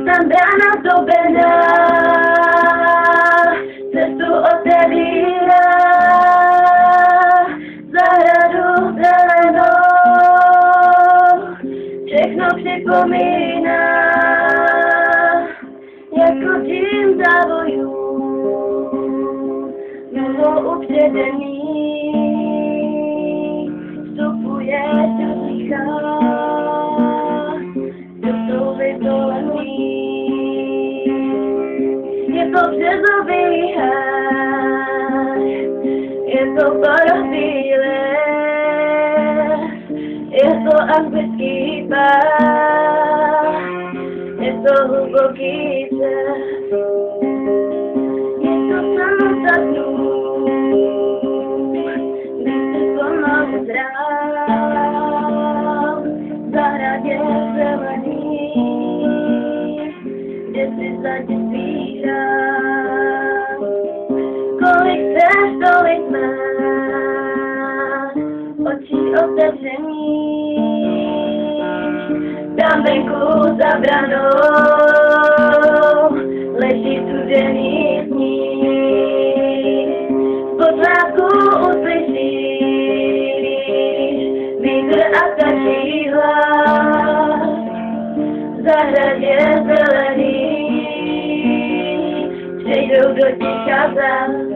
tam brána zdobená, cestu otevírá, zahradu zelenou, všechno připomíná, jako tím závojů, mnou upředený, vstupuje do ticha, do jsou vyvolený. Je to březový háj, je to barofíle, je to anglický pár, je to hluboký čas, je to samota dnů, když se pomalu zrám, v zahradě zelený, kde si za dětství hrám. Kolik chceš, tolik máš, oči otevřený, tam venku za branou leží studený sníh. V pořádku uslyšíš vítr a ptačí hlas, v zahradě zelený přejdou do ticha zas.